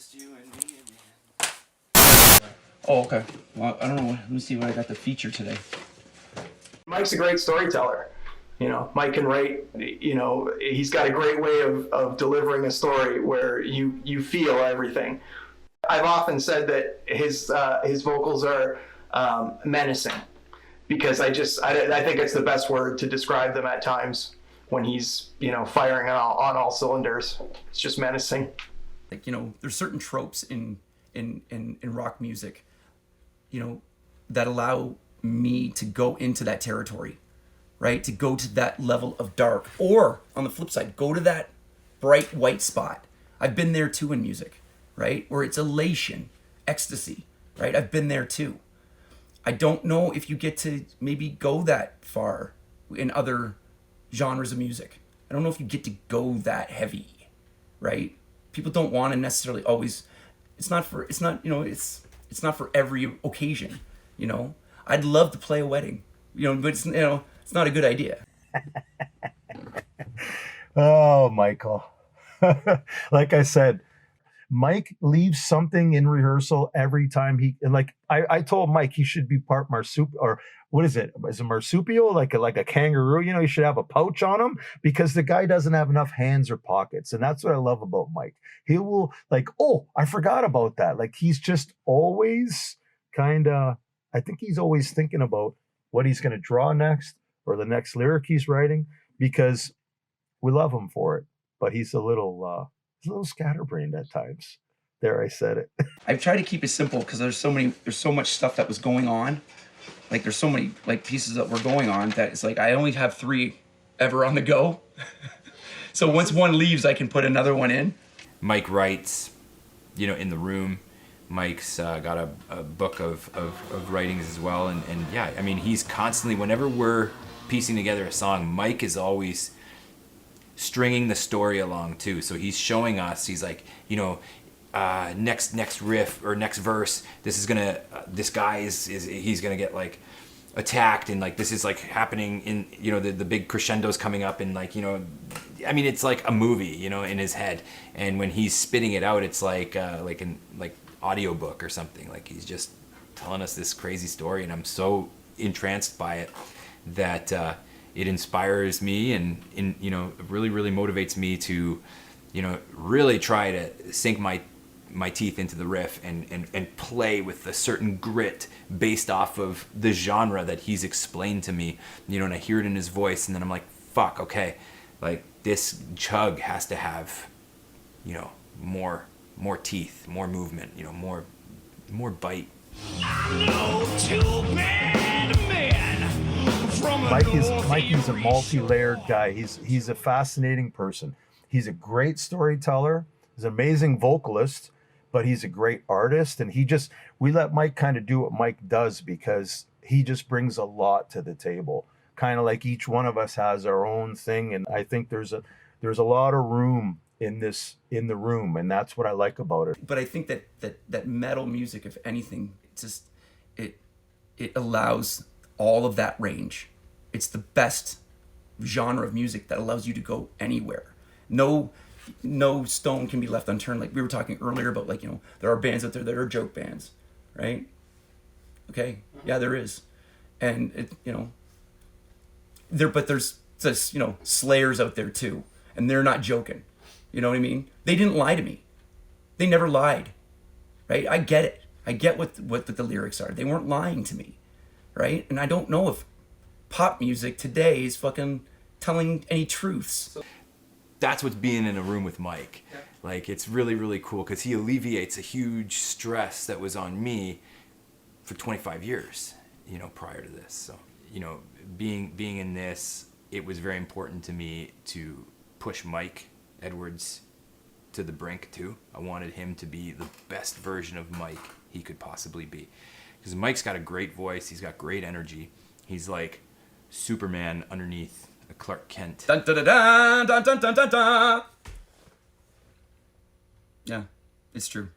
just you and me again. Oh, okay. Well, I don't know. Let me see what I got to feature today. Mike's a great storyteller. You know, Mike can write, you know, he's got a great way of delivering a story where you feel everything. I've often said that his vocals are menacing, because I think it's the best word to describe them at times when he's, you know, firing on all cylinders. It's just menacing. Like, you know, there's certain tropes in rock music, you know, that allow me to go into that territory, right? To go to that level of dark, or on the flip side, go to that bright white spot. I've been there too in music, right? Where it's elation, ecstasy, right? I've been there too. I don't know if you get to maybe go that far in other genres of music. I don't know if you get to go that heavy, right? People don't want to necessarily always, it's not for every occasion, you know? I'd love to play a wedding, you know, but it's, you know, it's not a good idea. Oh, Michael. Like I said, Mike leaves something in rehearsal every time I told Mike he should be part marsupial, or what is it? Is it marsupial? Like a kangaroo, you know, he should have a pouch on him, because the guy doesn't have enough hands or pockets. And that's what I love about Mike. He will oh, I forgot about that. Like, he's just always I think he's always thinking about what he's going to draw next, or the next lyric he's writing, because we love him for it. But he's a little scatterbrained at times. There, I said it. I've tried to keep it simple because there's so much stuff that was going on. Like, there's so many like pieces that were going on that it's like I only have 3 ever on the go. So once one leaves, I can put another one in. Mike writes, you know, in the room. Mike's got a book of writings as well, and yeah, I mean, he's constantly, whenever we're piecing together a song, Mike is always stringing the story along too. So he's showing us, he's like, you know, next riff or next verse, this guy is he's gonna get like attacked, and like this is like happening in, you know, the big crescendo's coming up, and like, you know, I mean, it's like a movie, you know, in his head, and when he's spitting it out, it's like audiobook or something. Like, he's just telling us this crazy story, and I'm so entranced by it that it inspires me, and you know, really motivates me to, you know, really try to sink my teeth into the riff and play with a certain grit based off of the genre that he's explained to me, you know, and I hear it in his voice, and then I'm like, fuck, okay, like, this chug has to have, you know, more teeth, more movement, you know, more bite. Mike is a multi-layered guy. He's a fascinating person. He's a great storyteller. He's an amazing vocalist, but he's a great artist. And we let Mike kind of do what Mike does, because he just brings a lot to the table. Kind of like each one of us has our own thing. And I think there's a lot of room in the room, and that's what I like about it. But I think that metal music, if anything, it allows all of that range. It's the best genre of music that allows you to go anywhere. No stone can be left unturned. Like we were talking earlier about, like, you know, there are bands out there that are joke bands, right? Okay, yeah, there is, and it, you know, but there's just, you know, slayers out there too, and they're not joking. You know what I mean? They didn't lie to me. They never lied, right? I get it. I get what the lyrics are. They weren't lying to me, right? And I don't know if pop music today is fucking telling any truths. That's what's being in a room with Mike. Yeah. Like, it's really cool, because he alleviates a huge stress that was on me for 25 years, you know, prior to this. So, you know, being in this, it was very important to me to push Mike Edwards to the brink too. I wanted him to be the best version of Mike he could possibly be, because Mike's got a great voice, he's got great energy, he's like Superman underneath a Clark Kent. Dun, dun, dun, dun, dun, dun, dun, dun. Yeah, it's true.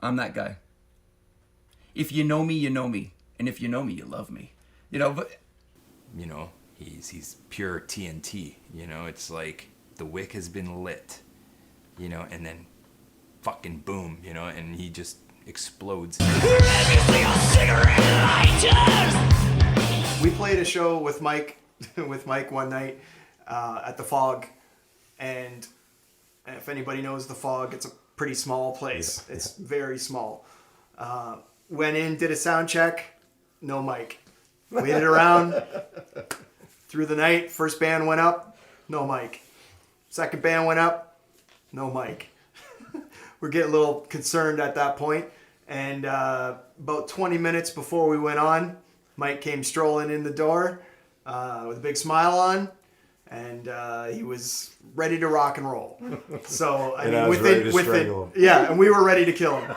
I'm that guy. If you know me, you know me, and if you know me, you love me. You know, but you know, he's pure TNT. You know, it's like the wick has been lit, you know, and then fucking boom, you know, and he just explodes. We played a show with Mike one night at the Phog, and if anybody knows the Phog, it's a pretty small place. Yeah. It's very small. Went in, did a sound check, no mic. Waited around through the night. First band went up, no mic. Second band went up, no mic. We're getting a little concerned at that point, and about 20 minutes before we went on, Mike came strolling in the door with a big smile on, and he was ready to rock and roll. So I mean, within yeah, and we were ready to kill him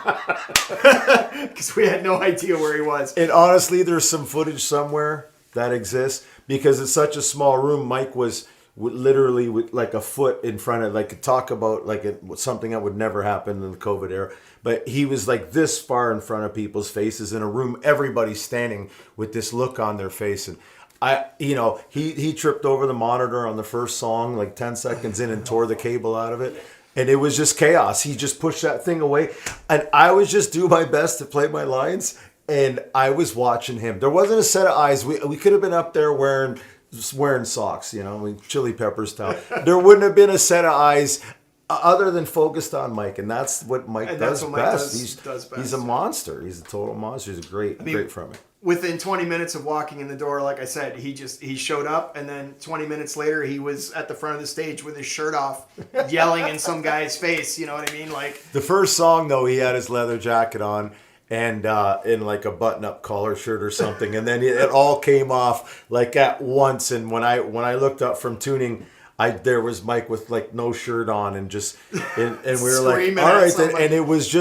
because we had no idea where he was. And honestly, there's some footage somewhere that exists because it's such a small room. Mike was literally with like a foot in front of, like, talk about like something that would never happen in the COVID era. But he was like this far in front of people's faces in a room, everybody's standing with this look on their face. And he tripped over the monitor on the first song, like 10 seconds in, and tore the cable out of it. And it was just chaos. He just pushed that thing away. And I was just doing my best to play my lines. And I was watching him. There wasn't a set of eyes. We could have been up there wearing socks, Chili Peppers style. There wouldn't have been a set of eyes other than focused on Mike, and that's what Mike does best. He's a monster. He's a total monster. He's a great frontman. Within 20 minutes of walking in the door, like I said, he showed up, and then 20 minutes later, he was at the front of the stage with his shirt off, yelling in some guy's face. You know what I mean? Like the first song, though, he had his leather jacket on and in like a button-up collar shirt or something, and then it all came off like at once. And when I looked up from tuning, there was Mike with like no shirt on and we were like, all right then. And it was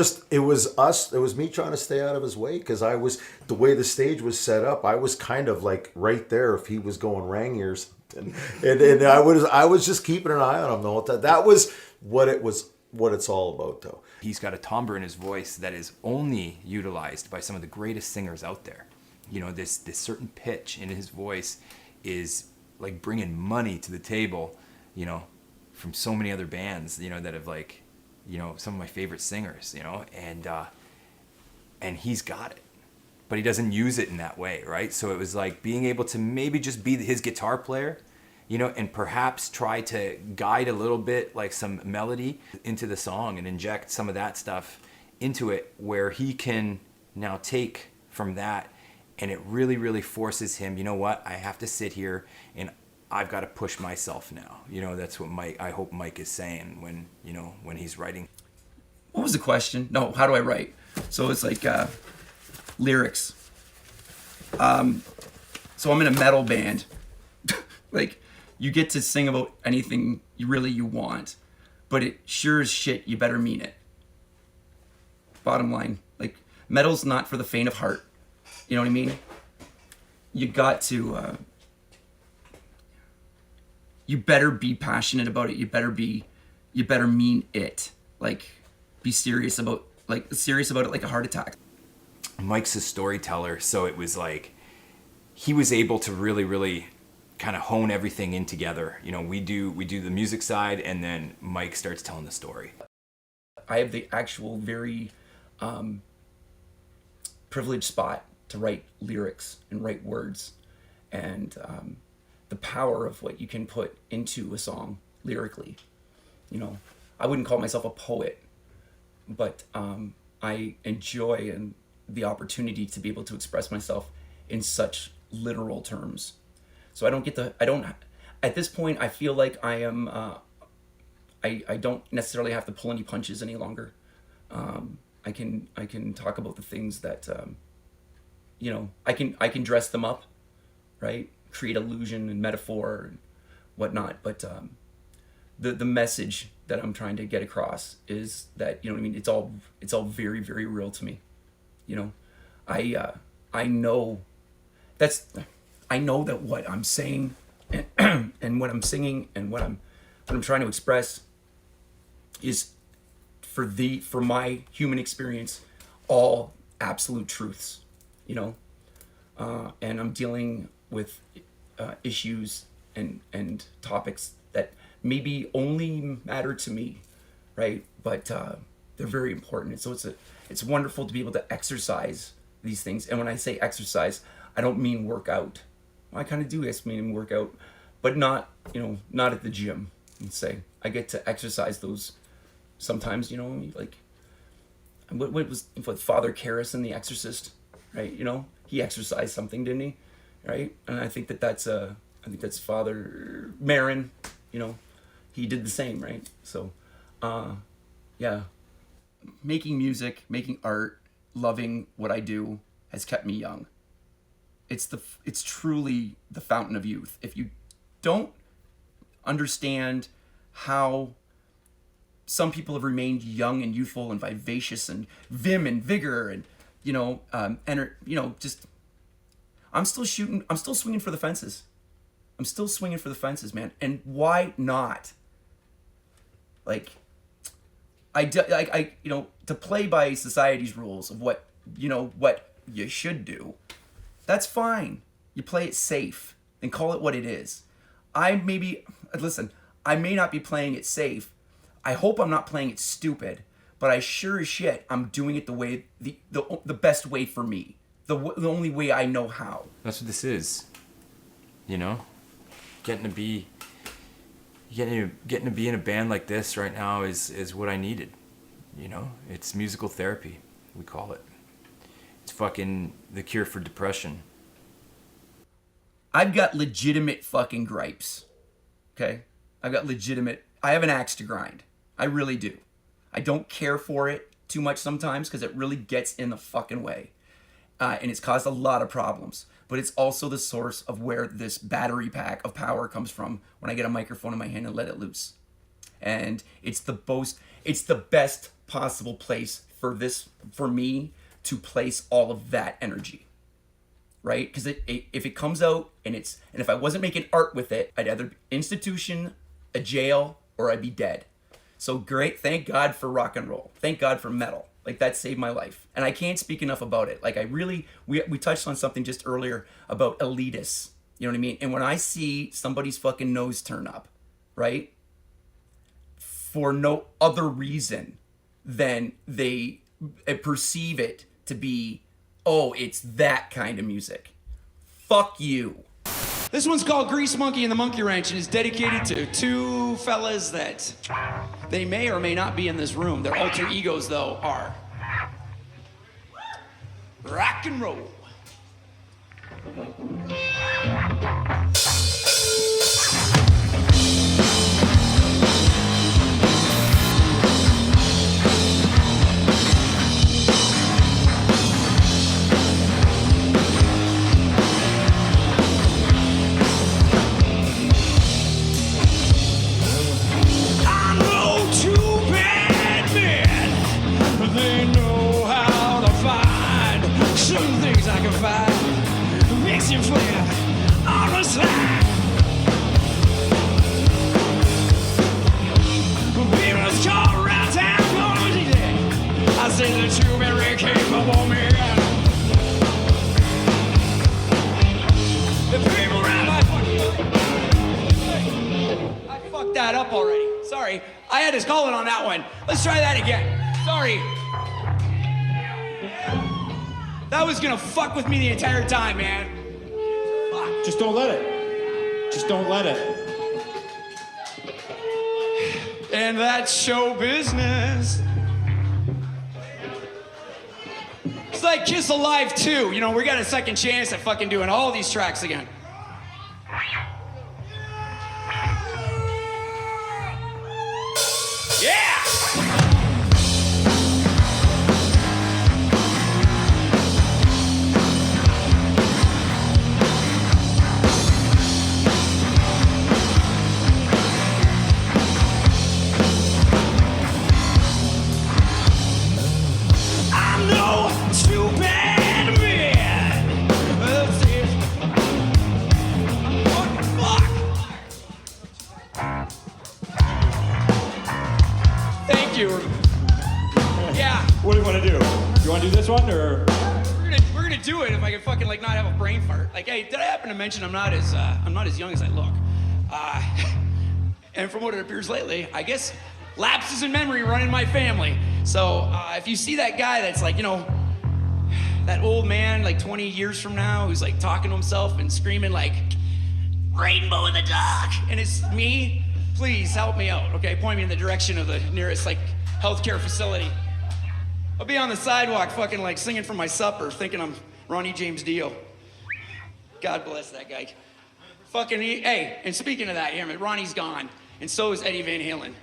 us. It was me trying to stay out of his way because the way the stage was set up, I was kind of like right there if he was going Rangy or something. And I was just keeping an eye on him the whole time. That was what it's all about, though. He's got a timbre in his voice that is only utilized by some of the greatest singers out there. This certain pitch in his voice is like bringing money to the table, from so many other bands, that have like, some of my favorite singers, and he's got it, but he doesn't use it in that way, right? So it was like being able to maybe just be his guitar player, and perhaps try to guide a little bit, like some melody into the song and inject some of that stuff into it, where he can now take from that, and it really, really forces him, I have to sit here and I've got to push myself now. That's what I hope Mike is saying when he's writing. What was the question? No, how do I write? So it's like lyrics. So I'm in a metal band. Like, you get to sing about anything you want, but it sure as shit, you better mean it. Bottom line, like, metal's not for the faint of heart. You know what I mean? You got to, you better be passionate about it. You better mean it. Like, be serious about it like a heart attack. Mike's a storyteller, so it was like, he was able to really, really kind of hone everything in together. We do the music side, and then Mike starts telling the story. I have the actual very privileged spot to write lyrics and write words, and the power of what you can put into a song lyrically. I wouldn't call myself a poet, but I enjoy the opportunity to be able to express myself in such literal terms. So at this point, I feel like I am, I don't necessarily have to pull any punches any longer. I can talk about the things that, I can dress them up, right? Create illusion and metaphor and whatnot. But the message that I'm trying to get across is that, it's all very, very real to me. I know that what I'm saying and what I'm singing and what I'm trying to express is for my human experience, all absolute truths, and I'm dealing with issues and topics that maybe only matter to me, right? But They're very important. And so it's wonderful to be able to exercise these things. And when I say exercise, I don't mean work out. Well, I kind of do mean work out, but not, not at the gym. And say I get to exercise those sometimes, like what was Father Karras in The Exorcist, right? He exercised something, didn't he? Right? And I think that's Father Marin, he did the same, right? So, yeah, making music, making art, loving what I do has kept me young. It's truly the fountain of youth. If you don't understand how some people have remained young and youthful and vivacious and vim and vigor and just I'm still swinging for the fences. I'm still swinging for the fences, man. And why not? Like, to play by society's rules of what you should do, that's fine. You play it safe and call it what it is. I may not be playing it safe. I hope I'm not playing it stupid, but I sure as shit, I'm doing it the way, the best way for me. The only way I know how. That's what this is. Getting to be in a band like this right now is what I needed. It's musical therapy, we call it. It's fucking the cure for depression. I've got legitimate fucking gripes. Okay? I have an axe to grind. I really do. I don't care for it too much sometimes because it really gets in the fucking way. And it's caused a lot of problems. But it's also the source of where this battery pack of power comes from when I get a microphone in my hand and let it loose. And it's the best possible place for me to place all of that energy. Right? Because if it comes out and if I wasn't making art with it, I'd either be institution, a jail, or I'd be dead. So great, thank God for rock and roll. Thank God for metal. Like, that saved my life. And I can't speak enough about it. Like, we touched on something just earlier about elitists. You know what I mean? And when I see somebody's fucking nose turn up, right? For no other reason than they perceive it to be, oh, it's that kind of music. Fuck you. This one's called Grease Monkey and the Monkey Wrench and is dedicated to two fellas that they may or may not be in this room. Their alter egos, though, are. Rock and roll. Makes you flip on the side. People call around town for the day. I say that you're very capable man. The people around I fucked that up already. Sorry, I had his calling on that one. Let's try that again. Sorry. That was gonna fuck with me the entire time, man. Fuck. Just don't let it. Just don't let it. And that's show business. It's like Kiss Alive 2. We got a second chance at fucking doing all these tracks again. Yeah! What do you want to do? You want to do this one, or? We're gonna do it if I can fucking not have a brain fart. Like, hey, did I happen to mention I'm not as young as I look? And from what it appears lately, I guess lapses in memory run in my family. So if you see that guy that's like, that old man like 20 years from now who's like talking to himself and screaming like, rainbow in the dark, and it's me, please help me out, okay? Point me in the direction of the nearest like healthcare facility. I'll be on the sidewalk fucking like singing for my supper thinking I'm Ronnie James Dio. God bless that guy. Fucking, hey, and speaking of that, Ronnie's gone, and so is Eddie Van Halen.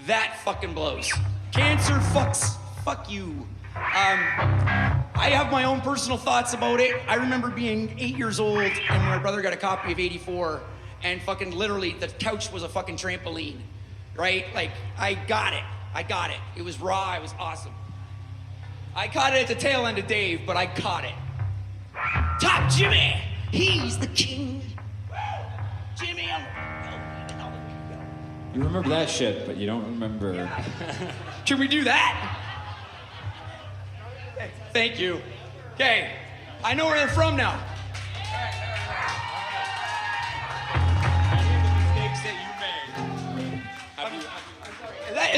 That fucking blows. Cancer fuck you. I have my own personal thoughts about it. I remember being 8 years old, and my brother got a copy of 84, and fucking literally the couch was a fucking trampoline, right? Like, I got it. It was raw, it was awesome. I caught it at the tail end of Dave, but I caught it. Top Jimmy, he's the king. Jimmy, You remember that shit, but you don't remember. Can we do that? Thank you. Okay, I know where they're from now.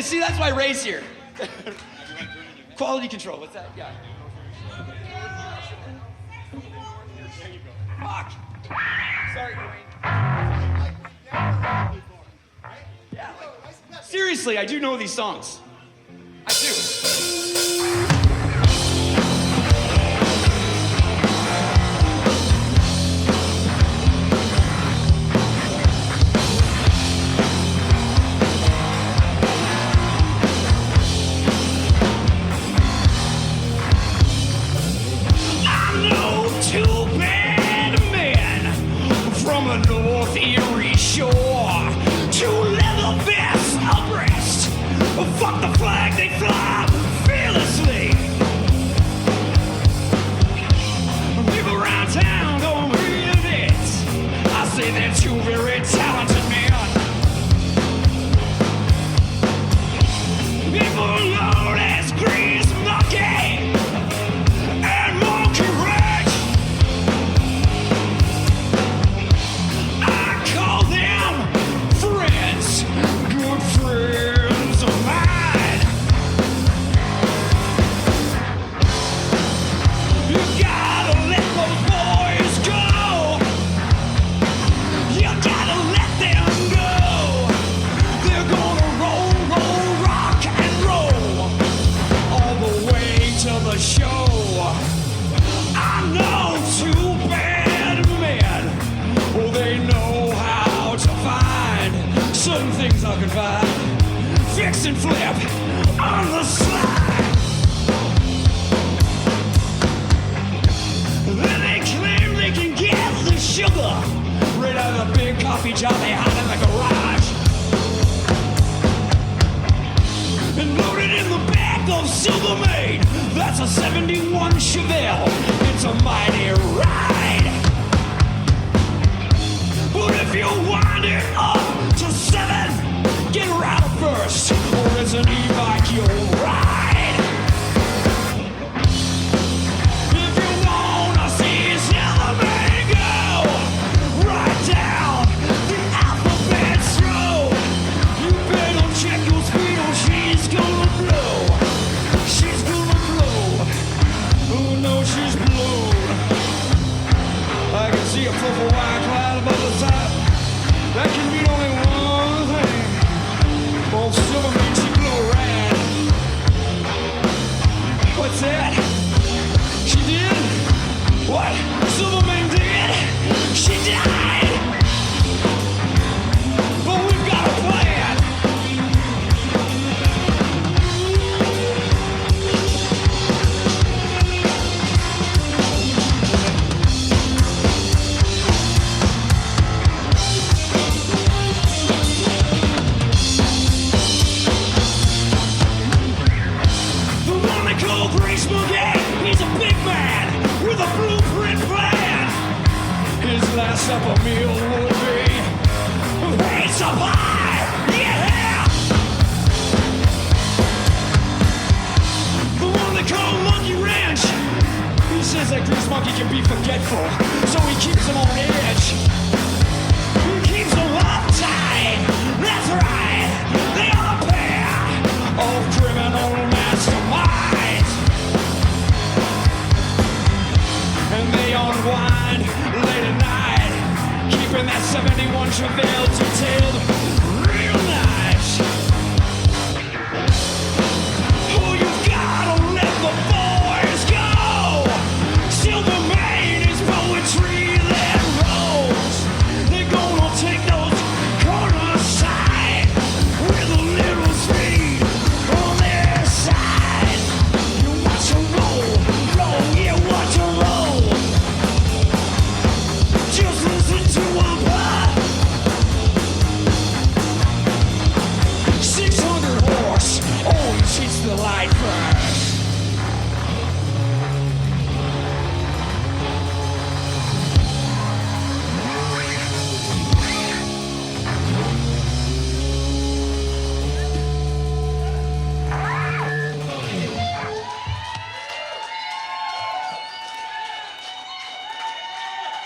See, that's why Ray's here. Quality control, what's that? Yeah. Fuck. Sorry, Dwayne. Yeah, seriously, I do know these songs. I do. North Erie shore, two leather vests abreast. Fuck the flag, they fly fearlessly. People around town don't believe it. I say they're two very talented men. People known as Grease Monkey and Monkey Ranch. Call them friends, good friends of mine. You gotta let those boys go. You gotta let them go. They're gonna roll, rock and roll all the way to the show. I know two bad men. Oh, they know how to find certain things I can find. Fix and flip on the slide. Then they claim they can get the sugar right out of the big coffee jar they hide in the garage. And loaded in the back of Silvermade, that's a 71 Chevelle. It's a mighty ride. But if you wind it up to 7, get her out first, or it's an e-bike you'll ride. If you wanna see Silverman go, write down the alphabet's row. You better check your speed or she's gonna blow. She's gonna blow. Oh no, she's blown. I can see a purple white cloud above the top. That can mean only one thing. Old Silverman, she blow red. What's that? She did? What? Silverman did? She died. But we've got a plan. Grace Monkey, he's a big man with a blueprint plan. His last supper meal would be pizza pie, yeah! The one they call Monkey Ranch. He says that Grease Monkey can be forgetful, so he keeps him on edge. He keeps him uptight, that's right, they are a pair. one travail detailed real nice. Oh, you gotta let the boys go. Silver Mane is poetry that rolls. They're gonna take those corners side with a little speed on their side. You watch a roll, roll, yeah, watch a roll. Just listen to a pop. 600 horse always hits the light first.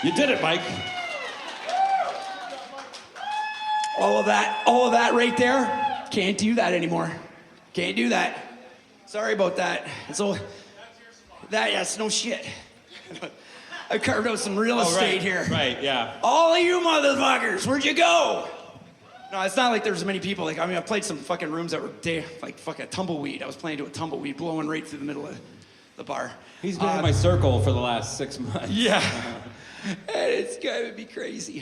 You did it, Mike. All of that right there, can't do that anymore. Can't do that. Sorry about that. So that's no shit. I carved out some real estate here. Right, yeah. All of you motherfuckers, where'd you go? No, it's not like there's many people. Like, I mean, I played some fucking rooms that were like fucking tumbleweed. I was playing to a tumbleweed blowing right through the middle of the bar. He's been in my circle for the last 6 months. Yeah. And it's gonna be crazy.